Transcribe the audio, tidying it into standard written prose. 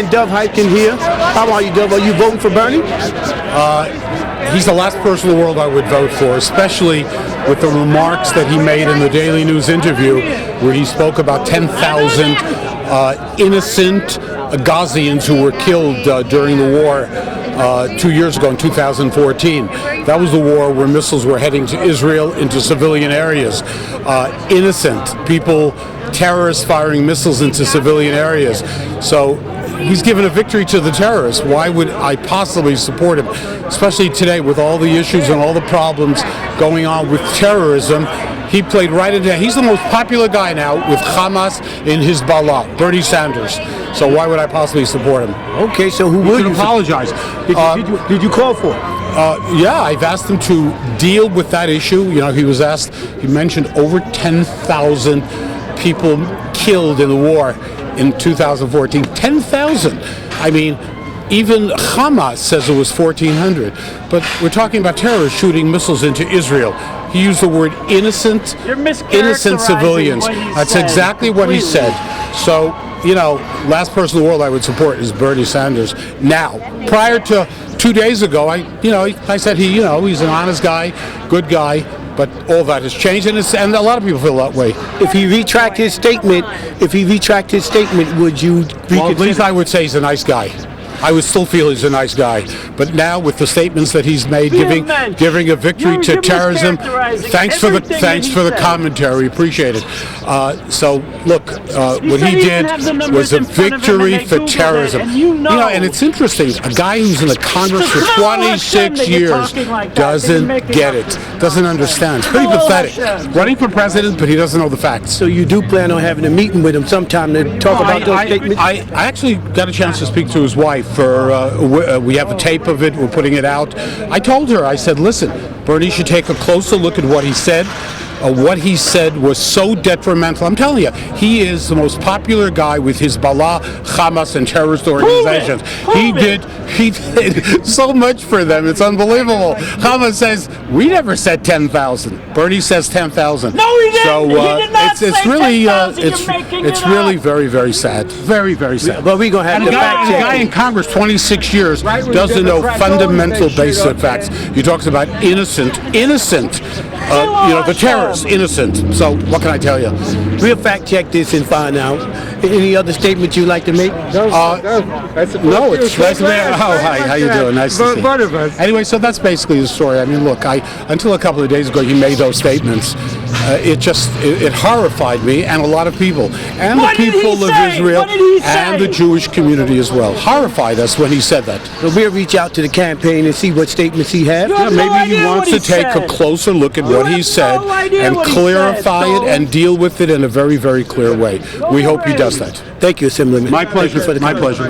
man Dov Hikind here. How are you, Dov? Are you voting for Bernie? He's the last person in the world I would vote for, especially with the remarks that he made in the Daily News interview where he spoke about 10,000 innocent Gazians who were killed during the war 2 years ago in 2014. That was the war where missiles were heading to Israel into civilian areas. Innocent people, terrorists firing missiles into civilian areas. So he's given a victory to the terrorists. Why would I possibly support him? Especially today with all the issues and all the problems going on with terrorism. He played right into that. He's the most popular guy now with Hamas in Hezbollah, Bernie Sanders. So why would I possibly support him? Okay, so who will you apologize? Did you call for it? Yeah, I've asked him to deal with that issue. You know, he mentioned over 10,000 people killed in the war in 2014. 10,000. I mean, even Hamas says it was 1,400. But we're talking about terrorists shooting missiles into Israel. He used the word innocent civilians. That's exactly what he said. So, you know, last person in the world I would support is Bernie Sanders. Now, prior to 2 days ago, I said he's an honest guy, good guy. But all that has changed, and a lot of people feel that way. If he retract his statement, would you reconsider? Well, at least I would say he's a nice guy. I would still feel he's a nice guy. But now with the statements that he's made, giving a victory to terrorism, thanks for the commentary, appreciate it. So look, what he did was a victory for terrorism. And it's interesting. A guy who's in the Congress for 26 years doesn't get it, doesn't understand. It's pretty pathetic. Running for president, but he doesn't know the facts. So you do plan on having a meeting with him sometime to talk about those statements? I actually got a chance to speak to his wife. We have a tape of it. We're putting it out. I told her, I said, listen, Bernie should take a closer look at what he said. What he said was so detrimental. I'm telling you, he is the most popular guy with Hezbollah, Hamas, and terrorist organizations. He did so much for them. It's unbelievable. Hamas says, we never said 10,000. Bernie says 10,000. No, he didn't. So He did not say it's really 10,000. it's really very, very sad. Very, very sad. But we're going to have to fact check. A guy in Congress 26 years doesn't know fundamental basic facts. He talks about innocent, the terrorists, innocent. So what can I tell you? We'll fact check this and find out. Any other statement you'd like to make? No, it's nice to meet you. Oh, hi, how you doing? Nice to see you. Anyway, so that's basically the story. I mean, look, until a couple of days ago, he made those statements. It horrified me and a lot of people, and the people of Israel and the Jewish community as well. Horrified us when he said that. So we'll reach out to the campaign and see what statements he had. Yeah, maybe he wants to take a closer look at what he said and clarify it and deal with it in a very, very clear way. We hope he does that. Thank you, Assemblyman. My pleasure. My pleasure.